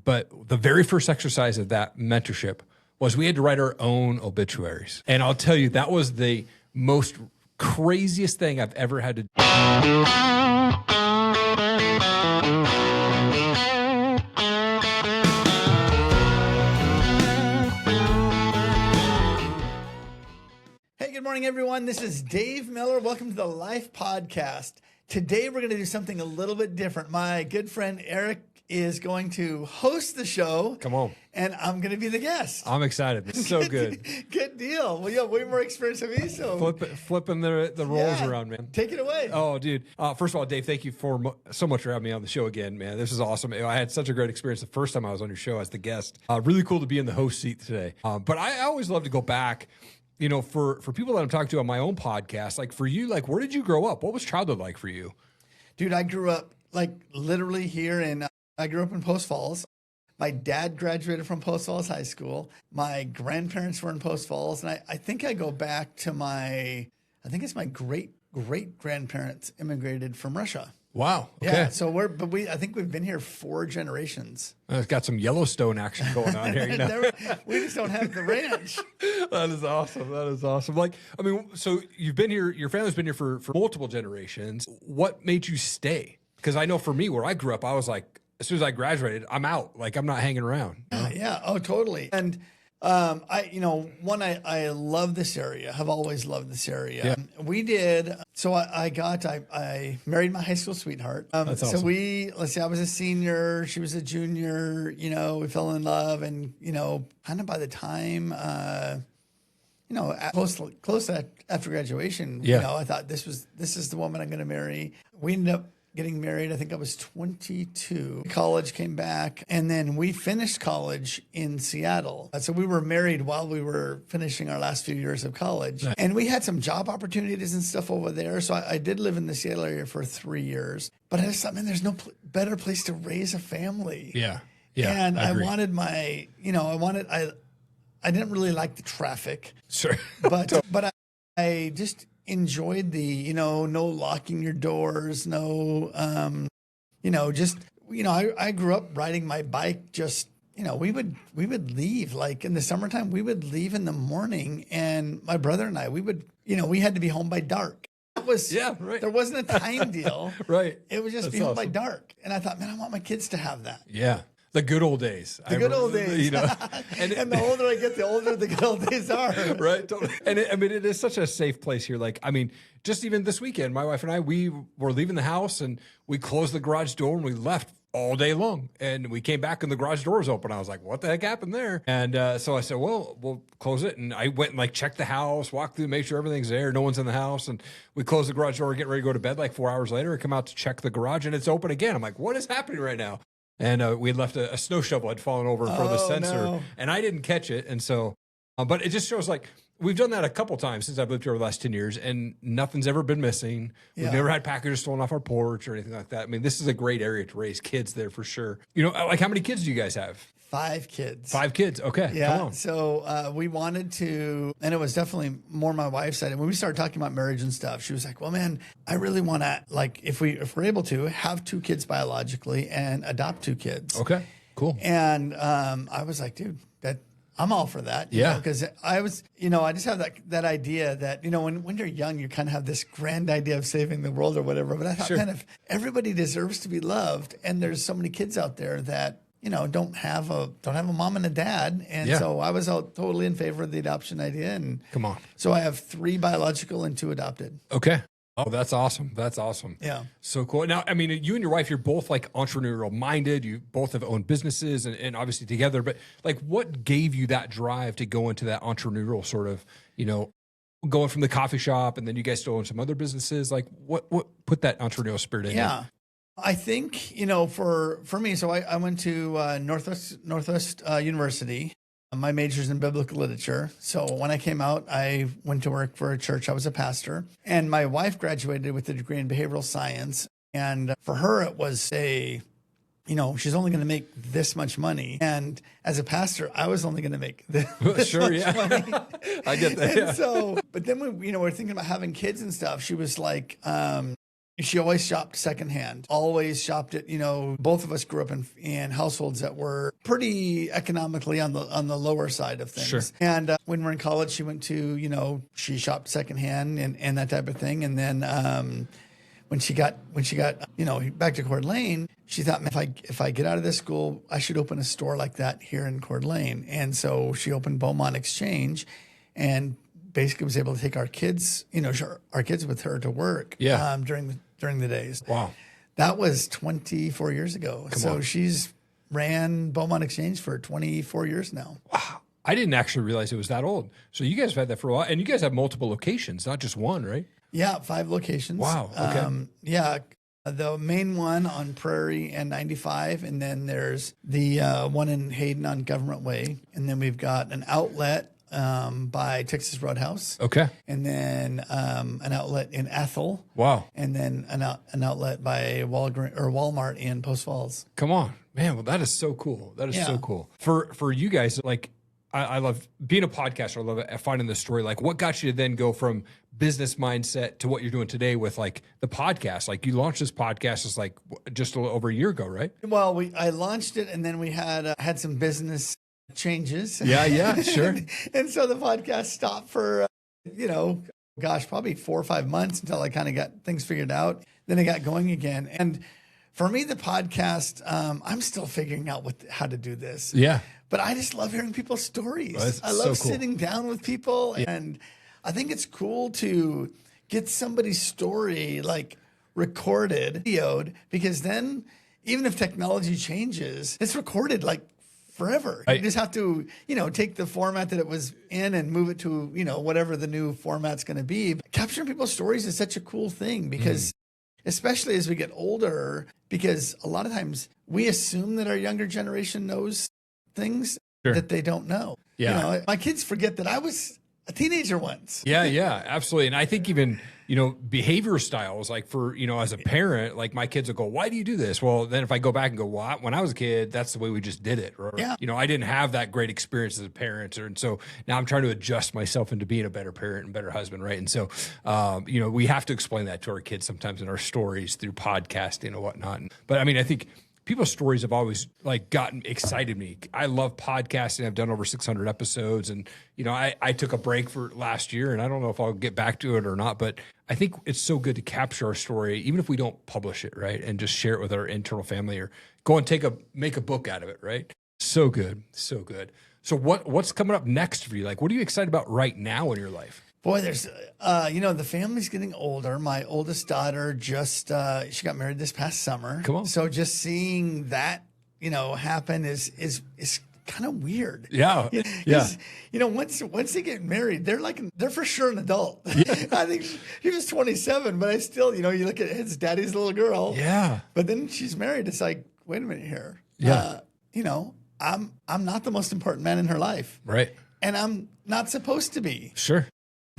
But the very first exercise of that mentorship was we had to write our own obituaries. And I'll tell you, that was the most craziest thing I've ever had to do. Hey, good morning, everyone. This is Dave Miller. Welcome to the Life Podcast. Today, we're going to do something a little bit different. My good friend Eric is going to host the show. Come on. And I'm going to be the guest. I'm excited. It's so good. Good deal. Well, you have way more experience than me, so. Flipping the roles around, man. Take it away. Oh, dude. First of all, Dave, thank you so much for having me on the show again, man. This is awesome. I had such a great experience the first time I was on your show as the guest. Really cool to be in the host seat today. But I always love to go back. You know, for people that I'm talking to on my own podcast, like for you, like where did you grow up? What was childhood like for you? Dude, I grew up like literally here I grew up in Post Falls. My dad graduated from Post Falls High School. My grandparents were in Post Falls. And I think I go back to my great-great-grandparents immigrated from Russia. Wow. Okay. Yeah. So I think we've been here 4 generations. It's got some Yellowstone action going on here. You know? We just don't have the ranch. That is awesome. That is awesome. Like, I mean, so you've been here, your family's been here for multiple generations. What made you stay? Because I know for me, where I grew up, I was like, as soon as I graduated, I'm out. Like, I'm not hanging around. You know? Yeah. Oh, totally. And I love this area. Have always loved this area. Yeah. We did. So I married my high school sweetheart. That's awesome. So I was a senior. She was a junior. You know, we fell in love, and kind of by the time, close after graduation, I thought this is the woman I'm going to marry. We ended up getting married. I think I was 22. College, came back, and then we finished college in Seattle. So we were married while we were finishing our last few years of college. Nice. And we had some job opportunities and stuff over there. So I did live in the Seattle area for 3 years. But I just thought, man, there's no better place to raise a family. Yeah. Yeah. And I wanted I didn't really like the traffic. Sure. But I just enjoyed the, no locking your doors, I grew up riding my bike. Just, we would leave like in the summertime, we would leave in the morning, and my brother and I, we had to be home by dark. There wasn't a time deal. Right. It was just be home by dark. And I thought, man, I want my kids to have that. Yeah. The good old days. And the older I get, the older the good old days are. Right. Totally. And it is such a safe place here. Like, I mean, just even this weekend, my wife and I, we were leaving the house and we closed the garage door and we left all day long. And we came back and the garage door was open. I was like, what the heck happened there? And so I said, well, we'll close it. And I went and checked the house, walked through, make sure everything's there. No one's in the house. And we closed the garage door, getting ready to go to bed. Like 4 hours later, I come out to check the garage and it's open again. I'm like, what is happening right now? And we had left a snow shovel had fallen over in front of the sensor, and I didn't catch it. And so, but it just shows like we've done that a couple times since I've lived here over the last 10 years, and nothing's ever been missing. We've never had packages stolen off our porch or anything like that. I mean, this is a great area to raise kids there for sure. Like how many kids do you guys have? 5 kids. 5 kids. Okay. Yeah. Come on. So we wanted to, and it was definitely more my wife's side. And when we started talking about marriage and stuff, she was like, well, man, I really want to, if we're able to, have 2 kids biologically and adopt 2 kids. Okay. Cool. And I was like, dude, I'm all for that. Yeah. Because I was, I just have that idea that, when you're young, you kind of have this grand idea of saving the world or whatever. But I thought, man, if everybody deserves to be loved, and there's so many kids out there that, don't have a mom and a dad. And so I was totally in favor of the adoption idea. And come on. So I have 3 biological and 2 adopted. Okay. Oh, that's awesome. That's awesome. Yeah. So cool. Now, I mean, you and your wife, you're both entrepreneurial minded. You both have owned businesses and obviously together, but what gave you that drive to go into that entrepreneurial sort of, going from the coffee shop and then you guys still own some other businesses? Like what put that entrepreneurial spirit in you? Yeah. I think, for me, so I went to Northwest University. My major's in biblical literature. So when I came out, I went to work for a church. I was a pastor. And my wife graduated with a degree in behavioral science. And for her, it was she's only going to make this much money. And as a pastor, I was only going to make this sure, much money. I get that. And so, but then when, we're thinking about having kids and stuff, she was like, she always shopped secondhand, always shopped at, both of us grew up in households that were pretty economically on the lower side of things. Sure. And when we're in college, she went to, she shopped secondhand and that type of thing. And then when she got, back to Coeur d'Alene, she thought, man, if I get out of this school, I should open a store like that here in Coeur d'Alene. And so she opened Beaumont Exchange and basically was able to take our kids, our kids with her to work during the days. Wow. That was 24 years ago. So she's ran Beaumont Exchange for 24 years now. Wow. I didn't actually realize it was that old. So you guys have had that for a while, and you guys have multiple locations, not just one, right? Yeah, 5 locations. Wow. Okay. The main one on Prairie and 95, and then there's the one in Hayden on Government Way, and then we've got an outlet by Texas Roadhouse. Okay. And then an outlet in Ethel. Wow. And then an outlet by Walmart in Post Falls. Come on, man. Well, that is so cool. That is so cool. For you guys, like, I love being a podcaster. I love finding the story. Like, what got you to then go from business mindset to what you're doing today with like the podcast? Like, you launched this podcast just like just a little over a year ago, right? Well, I launched it, and then we had some business changes. Yeah, sure. and so the podcast stopped for, probably 4 or 5 months until I kind of got things figured out. Then I got going again. And for me, the podcast, I'm still figuring out how to do this. Yeah. But I just love hearing people's stories. Well, I love so cool. sitting down with people. And I think it's cool to get somebody's story like recorded, videoed, because then even if technology changes, it's recorded like forever. You just have to, take the format that it was in and move it to, whatever the new format's going to be. But capturing people's stories is such a cool thing because especially as we get older, because a lot of times we assume that our younger generation knows things that they don't know. Yeah. My kids forget that I was a teenager once. Yeah, absolutely. And I think even, behavior styles, like for, as a parent, like my kids will go, why do you do this? Well, then if I go back and go, well, when I was a kid, that's the way we just did it. Or, I didn't have that great experience as a parent. And so now I'm trying to adjust myself into being a better parent and better husband. Right. And so, we have to explain that to our kids sometimes in our stories through podcasting and whatnot. But I mean, I think people's stories have always like gotten excited me. I love podcasting. I've done over 600 episodes, and I took a break for last year, and I don't know if I'll get back to it or not. But I think it's so good to capture our story, even if we don't publish it, right, and just share it with our internal family, or go and make a book out of it, right? So good, so good. So what's coming up next for you? Like, what are you excited about right now in your life? Boy, there's, the family's getting older. My oldest daughter just, she got married this past summer. Come on. So just seeing that, happen is kind of weird. Yeah. Once they get married, they're for sure an adult. Yeah. I think she was 27, but I still, you look at it's daddy's little girl. Yeah. But then she's married. It's like, wait a minute here. Yeah. I'm not the most important man in her life. Right. And I'm not supposed to be. Sure.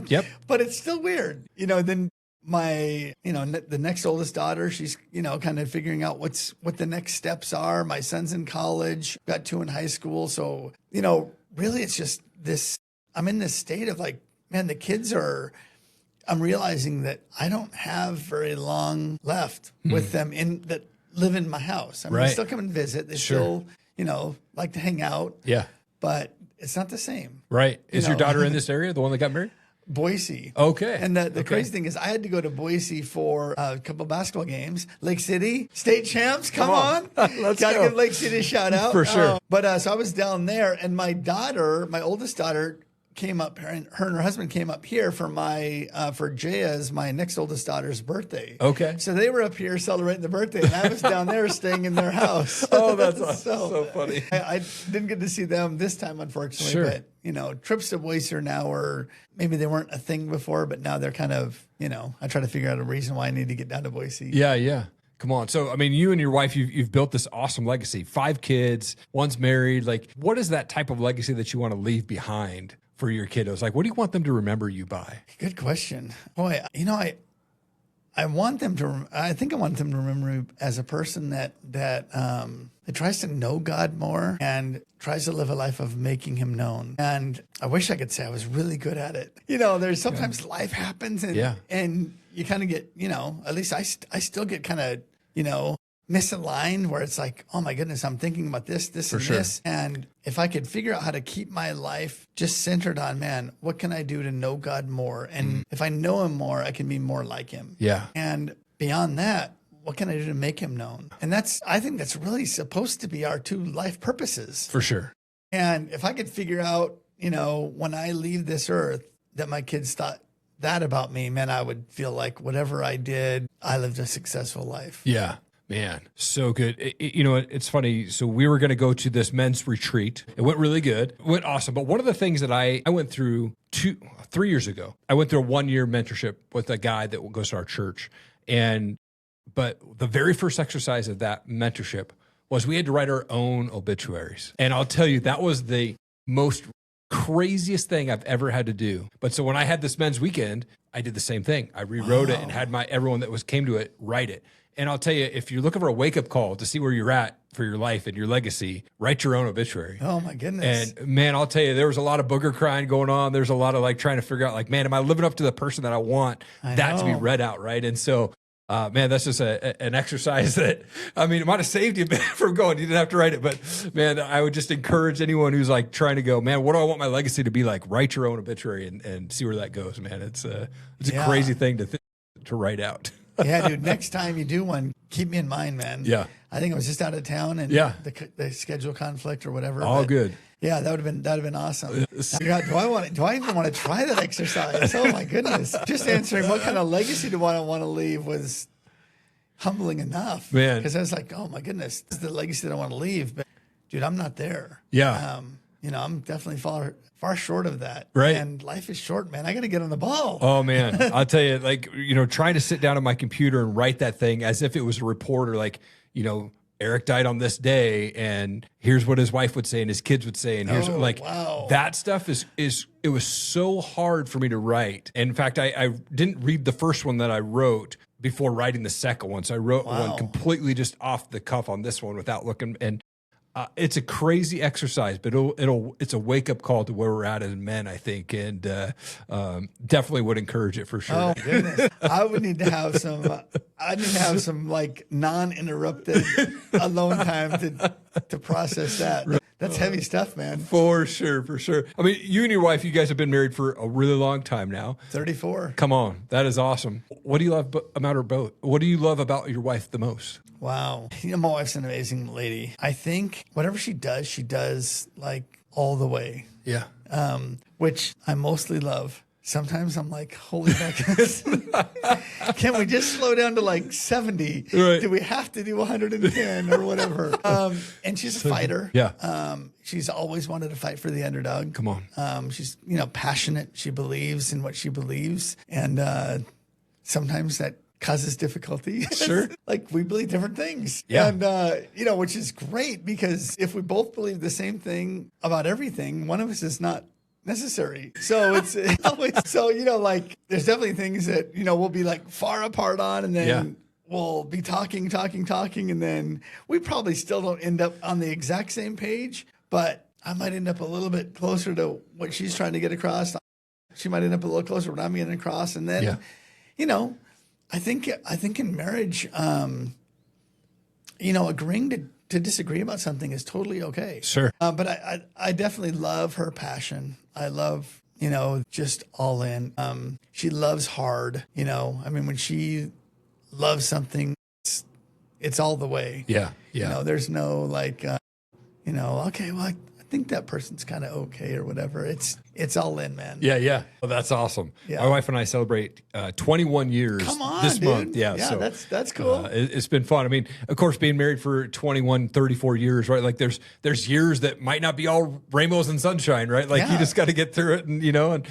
Yep. But it's still weird. Then my, the next oldest daughter, she's, kind of figuring out what the next steps are. My son's in college, got 2 in high school. So, really it's just this, I'm in this state of like, man, I'm realizing that I don't have very long left with them that live in my house. I mean, they still come and visit. They still, like to hang out. Yeah. But it's not the same. Right. Is your daughter in this area, the one that got married? Boise. Okay. And the crazy thing is I had to go to Boise for a couple of basketball games. Lake City, state champs, come on. Let's Gotta go. give Lake City a shout out. For sure. So I was down there, and my oldest daughter, came up, and her husband came up here for for Jaya's, my next oldest daughter's birthday. Okay. So they were up here celebrating the birthday, and I was down there staying in their house. Oh, that's so funny. I didn't get to see them this time, unfortunately. Sure. But, trips to Boise are now, or maybe they weren't a thing before, but now they're kind of, I try to figure out a reason why I need to get down to Boise. Yeah. Come on. So, I mean, you and your wife, you've built this awesome legacy. 5 kids, one's married. Like, what is that type of legacy that you want to leave behind for your kiddos? Like, what do you want them to remember you by? Good question. Boy, I want them to, I think I want them to remember me as a person that tries to know God more and tries to live a life of making him known. And I wish I could say I was really good at it. There's sometimes life happens and you kind of get, at least I still get kind of, misaligned where it's like, oh my goodness, I'm thinking about this, and this. And if I could figure out how to keep my life just centered on, man, what can I do to know God more? And if I know him more, I can be more like him. Yeah. And beyond that, what can I do to make him known? And I think that's really supposed to be our two life purposes. For sure. And if I could figure out, when I leave this earth, that my kids thought that about me, man, I would feel like whatever I did, I lived a successful life. Yeah. Man, so good. It's funny. So we were going to go to this men's retreat. It went really good. It went awesome. But one of the things that I went through 3 years ago, I went through a 1-year mentorship with a guy that goes to our church. But the very first exercise of that mentorship was we had to write our own obituaries. And I'll tell you, that was the most craziest thing I've ever had to do. But so when I had this men's weekend, I did the same thing. I rewrote it and had everyone that came to it write it. And I'll tell you, if you're looking for a wake-up call to see where you're at for your life and your legacy, write your own obituary. Oh, my goodness. And, man, I'll tell you, there was a lot of booger crying going on. There's a lot of, trying to figure out, man, am I living up to the person that I want that to be read out, right? And so, man, that's just an exercise that, it might have saved you from going. You didn't have to write it. But, man, I would just encourage anyone who's, trying to go, man, what do I want my legacy to be like? Write your own obituary and see where that goes, man. It's a crazy thing to write out. Yeah, dude. Next time you do one, keep me in mind, man. Yeah. I think I was just out of town and the schedule conflict or whatever. All good. Yeah, that'd have been awesome. God, do I even want to try that exercise? Oh my goodness. Just answering what kind of legacy do I want to leave was humbling enough. Man. Because I was like, oh my goodness, this is the legacy that I want to leave. But dude, I'm not there. Yeah. I'm definitely far short of that. Right. And life is short, man. I got to get on the ball. Oh, man. I'll tell you, trying to sit down at my computer and write that thing as if it was a reporter, Eric died on this day and here's what his wife would say and his kids would say. And here's wow. That stuff it was so hard for me to write. And in fact, I didn't read the first one that I wrote before writing the second one. So I wrote one completely just off the cuff on this one without looking. And it's a crazy exercise, but it's a wake up call to where we're at as men, I think, and definitely would encourage it for sure. Oh goodness, I would need to have some. I need to have some non-interrupted alone time to process that. That's heavy stuff, man. For sure, for sure. You and your wife, you guys have been married for a really long time now. 34. Come on, that is awesome. What do you love about her both? What do you love about your wife the most? Wow. My wife's an amazing lady. I think whatever she does all the way. Yeah. Which I mostly love. Sometimes I'm like, holy heck, can we just slow down to 70? Right. Do we have to do 110 or whatever? And she's a fighter. Yeah. She's always wanted to fight for the underdog. Come on. She's, passionate. She believes in what she believes. And sometimes that causes difficulty. Sure. We believe different things. Yeah. And, which is great because if we both believe the same thing about everything, one of us is not necessary. So it's always, there's definitely things that, we'll be far apart on and then we'll be talking. And then we probably still don't end up on the exact same page, but I might end up a little bit closer to what she's trying to get across. She might end up a little closer to what I'm getting across. And then, I think in marriage, agreeing to disagree about something is totally okay. Sure. But I definitely love her passion. I love, just all in. She loves hard, when she loves something, it's all the way. Yeah. Yeah. There's no okay, well, I think that person's kind of okay or whatever. It's all in, man. Yeah, yeah. Well, that's awesome. Yeah. My wife and I celebrate 21 years this month. Yeah, yeah, so that's cool. It's been fun. Of course, being married for 21, 34 years, right? There's years that might not be all rainbows and sunshine, right? You just got to get through it, and and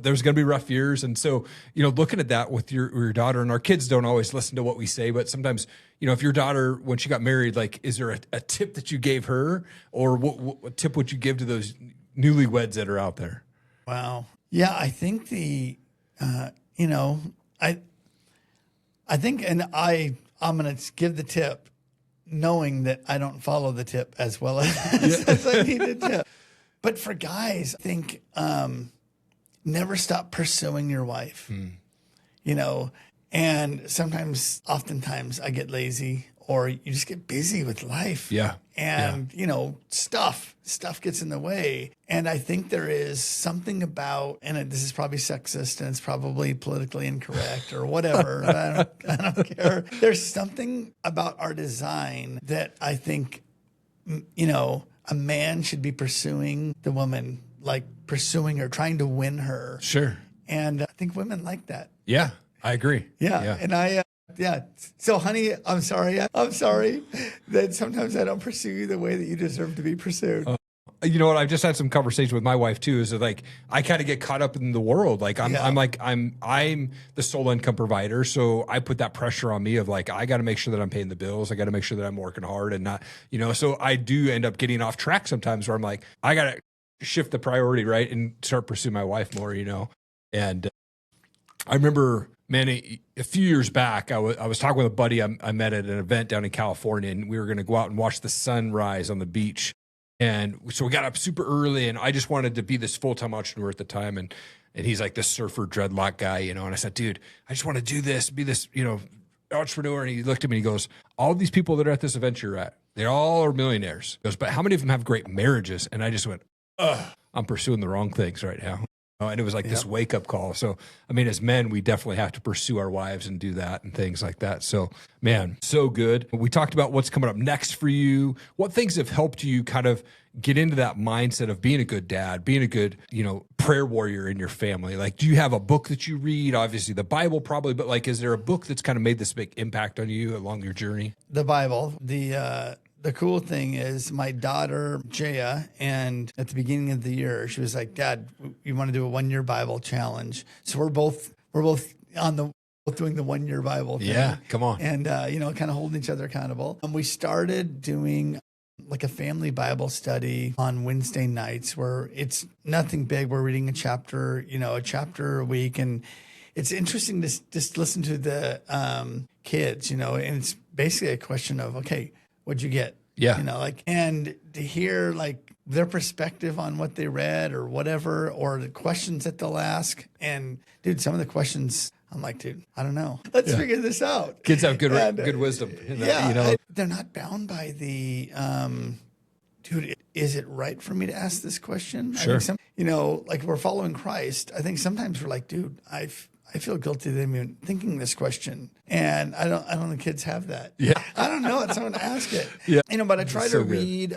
there's going to be rough years, and so looking at that with your daughter, and our kids don't always listen to what we say, but sometimes. If your daughter, when she got married, is there a tip that you gave her, or what tip would you give to those newlyweds that are out there? Wow. Yeah, I think I think, and I'm going to give the tip knowing that I don't follow the tip as well as I need the tip. But for guys, I think never stop pursuing your wife, And oftentimes I get lazy, or you just get busy with life. Yeah. And, stuff gets in the way. And I think there is something about, and this is probably sexist and it's probably politically incorrect or whatever. I don't care. There's something about our design that I think, a man should be pursuing the woman, like pursuing her, trying to win her. Sure. And I think women like that. Yeah, I agree. Yeah. And so honey, I'm sorry that sometimes I don't pursue you the way that you deserve to be pursued. You know what? I've just had some conversation with my wife too. Is that like I kind of get caught up in the world. Like I'm the sole income provider, so I put that pressure on me of like I got to make sure that I'm paying the bills. I got to make sure that I'm working hard and not, So I do end up getting off track sometimes where I'm like I got to shift the priority, right, and start pursuing my wife more. And I remember, man, a few years back, I was talking with a buddy I met at an event down in California, and we were going to go out and watch the sunrise on the beach. And so we got up super early, and I just wanted to be this full-time entrepreneur at the time. And he's like this surfer dreadlock guy, and I said, dude, I just want to do this, be this, entrepreneur. And he looked at me and he goes, all these people that are at this event you're at, they all are millionaires. He goes, but how many of them have great marriages? And I just went, I'm pursuing the wrong things right now. And it was like this wake up call. So, I mean, as men, we definitely have to pursue our wives and do that and things like that. So, man, so good. We talked about what's coming up next for you. What things have helped you kind of get into that mindset of being a good dad, being a good, prayer warrior in your family? Like, do you have a book that you read? Obviously the Bible probably, but like, is there a book that's kind of made this big impact on you along your journey? The Bible, the cool thing is my daughter, Jaya, and at the beginning of the year, she was like, Dad, you want to do a 1-year Bible challenge. So we're both doing the 1-year Bible thing. Yeah, come on. And, kind of holding each other accountable. And we started doing like a family Bible study on Wednesday nights where it's nothing big. We're reading a chapter a week. And it's interesting to just listen to the kids, and it's basically a question of, okay, what'd you get? Yeah. And to hear like their perspective on what they read or whatever, or the questions that they'll ask. And dude, some of the questions, I'm like, dude, I don't know. Let's figure this out. Kids have good wisdom. They're not bound by the, dude, is it right for me to ask this question? Sure. I think like we're following Christ. I think sometimes we're like, dude, I feel guilty of even thinking this question. And I don't think kids have that. Yeah. I don't know. It's someone to ask it. Yeah. But I try to read,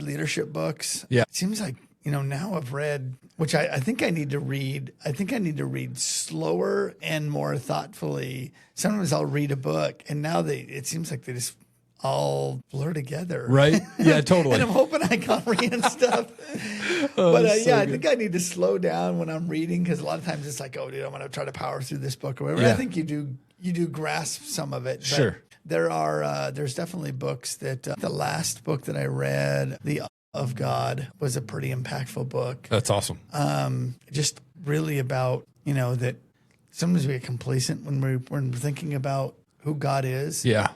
leadership books. Yeah. It seems like, now I've read, which I think I need to read. I think I need to read slower and more thoughtfully. Sometimes I'll read a book and now it seems like they just all blur together. Right. Yeah, totally. And I'm hoping I comprehend stuff. I think I need to slow down when I'm reading, because a lot of times it's like, oh, dude, I'm going to try to power through this book or whatever. Yeah. I think you do grasp some of it. Sure. There's definitely books that the last book that I read, The of God, was a pretty impactful book. That's awesome. Just really about, that sometimes we get complacent when we're thinking about who God is. Yeah.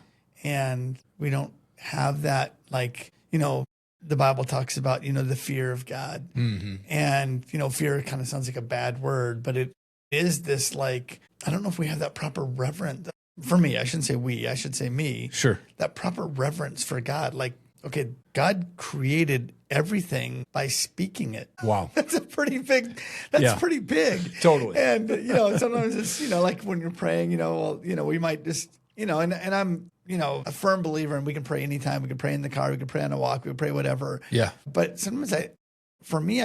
And we don't have that, like, the Bible talks about, the fear of God. Mm-hmm. And, fear kind of sounds like a bad word, but it is this, like, I don't know if we have that proper reverence. For me, I shouldn't say we, I should say me. Sure. That proper reverence for God. Like, okay, God created everything by speaking it. Wow. That's pretty big. Totally. And, sometimes it's, like when you're praying, we might just, and I'm, a firm believer, and we can pray anytime. We can pray in the car. We can pray on a walk. We can pray whatever. Yeah. But sometimes I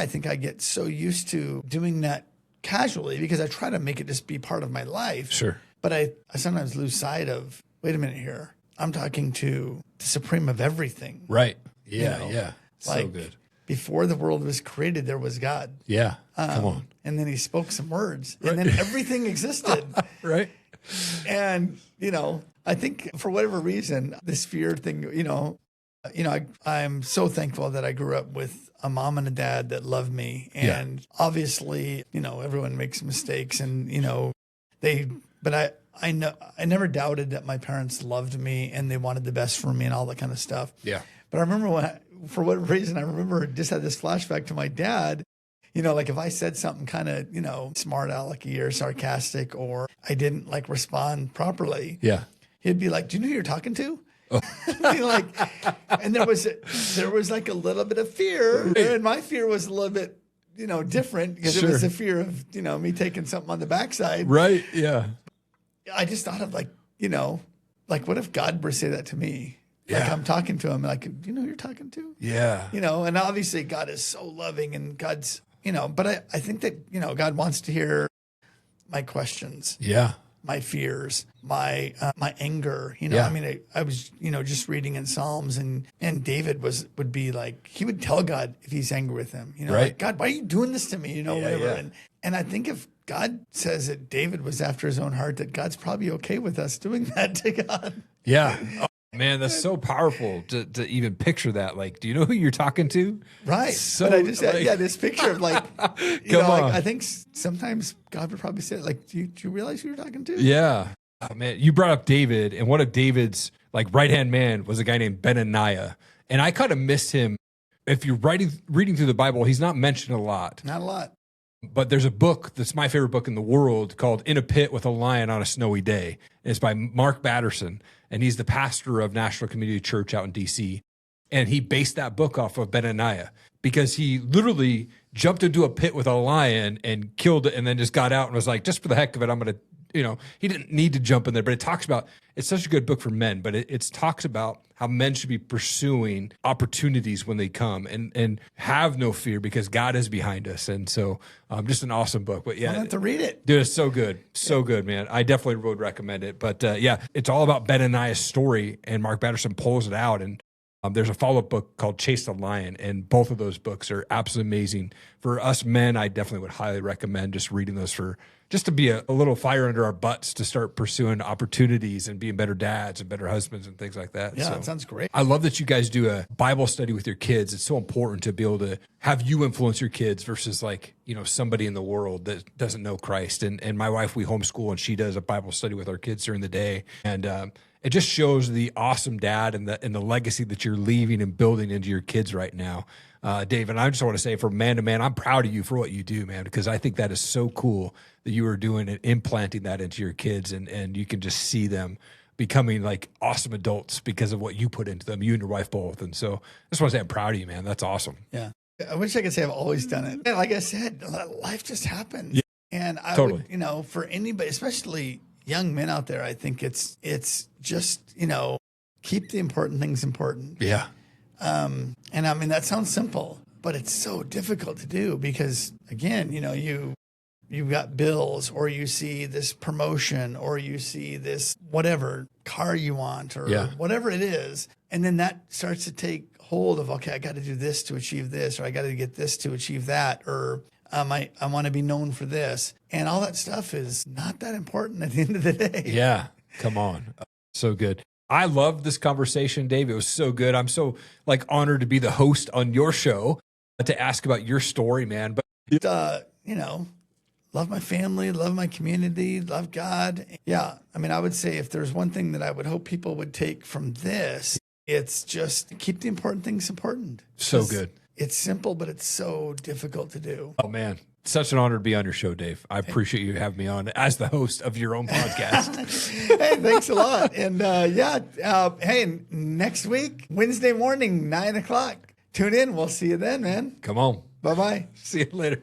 think I get so used to doing that casually because I try to make it just be part of my life. Sure. But I sometimes lose sight of, wait a minute here. I'm talking to the supreme of everything. Right. Yeah. Yeah. So good. Before the world was created, there was God. Yeah. Come on. And then he spoke some words, and then everything existed. Right. And, I think for whatever reason, this fear thing, I'm so thankful that I grew up with a mom and a dad that loved me. And obviously, everyone makes mistakes, and, but I know I never doubted that my parents loved me and they wanted the best for me and all that kind of stuff. Yeah. But I remember for whatever reason, I just had this flashback to my dad. You know, like if I said something kind of, you know, smart alecky or sarcastic, or I didn't like respond properly. Yeah. He'd be like, "Do you know who you're talking to?" Oh. Like, and there was like a little bit of fear, and my fear was a little bit, you know, different because it was the fear of, you know, me taking something on the backside. Right. Yeah. I just thought of like, you know, like what if God were to say that to me? Yeah. Like I'm talking to him, like, do you know who you're talking to? Yeah. You know, and obviously God is so loving, and God's, you know, but I think that, you know, God wants to hear my questions. Yeah. My fears, my anger, you know. Yeah. I mean, I was, you know, just reading in Psalms, and David would be like, he would tell God if he's angry with him, you know, like, God, why are you doing this to me, you know, whatever. Yeah. And I think if God says that David was after his own heart, that God's probably okay with us doing that to God. Yeah. Man, that's so powerful to even picture that. Like, do you know who you're talking to? Right. So, but I just had, this picture of like, you know, like, I think sometimes God would probably say, like, do you realize who you're talking to? Yeah. Oh, man, you brought up David, and one of David's like right-hand man was a guy named Benaniah. And I kind of miss him. If you're reading through the Bible, he's not mentioned a lot. Not a lot. But there's a book that's my favorite book in the world called In a Pit with a Lion on a Snowy Day. And it's by Mark Batterson, and he's the pastor of National Community Church out in D.C. And he based that book off of Benaniah because he literally jumped into a pit with a lion and killed it, and then just got out and was like, just for the heck of it, I'm going to, you know, he didn't need to jump in there. But it talks about, it's such a good book for men, but it talks about how men should be pursuing opportunities when they come and have no fear because God is behind us. And so just an awesome book. But yeah, I'll have to read it. Dude, it's so good. So good, man. I definitely would recommend it. But yeah, it's all about Benaniah's story, and Mark Batterson pulls it out. And there's a follow-up book called Chase the Lion, and both of those books are absolutely amazing. For us men, I definitely would highly recommend just reading those just to be a little fire under our butts to start pursuing opportunities and being better dads and better husbands and things like that. Yeah, so, that sounds great. I love that you guys do a Bible study with your kids. It's so important to be able to have you influence your kids versus like, you know, somebody in the world that doesn't know Christ. And my wife, we homeschool, and she does a Bible study with our kids during the day. And it just shows the awesome dad and the legacy that you're leaving and building into your kids right now. Dave, and I just want to say, from man to man, I'm proud of you for what you do, man, because I think that is so cool that you are doing and implanting that into your kids, and you can just see them becoming like awesome adults because of what you put into them, you and your wife both. And so I just want to say I'm proud of you, man. That's awesome. Yeah. I wish I could say I've always done it. And like I said, life just happens. Yeah, and I would, you know, for anybody, especially young men out there, I think it's just, you know, keep the important things important. Yeah. And I mean, that sounds simple, but it's so difficult to do because, again, you know, you've got bills, or you see this promotion, or you see this whatever car you want, or whatever it is. And then that starts to take hold of, okay, I got to do this to achieve this, or I got to get this to achieve that, or I want to be known for this. And all that stuff is not that important at the end of the day. Yeah. Come on. So good. I loved this conversation, Dave. It was so good. I'm so like honored to be the host on your show to ask about your story, man. But you know, love my family, love my community, love God. Yeah. I mean, I would say if there's one thing that I would hope people would take from this, it's just keep the important things important. So good. It's simple, but it's so difficult to do. Oh, man. Such an honor to be on your show, Dave. I appreciate you having me on as the host of your own podcast. Hey, thanks a lot. And hey, next week, Wednesday morning, 9:00. Tune in. We'll see you then, man. Come on. Bye-bye. See you later.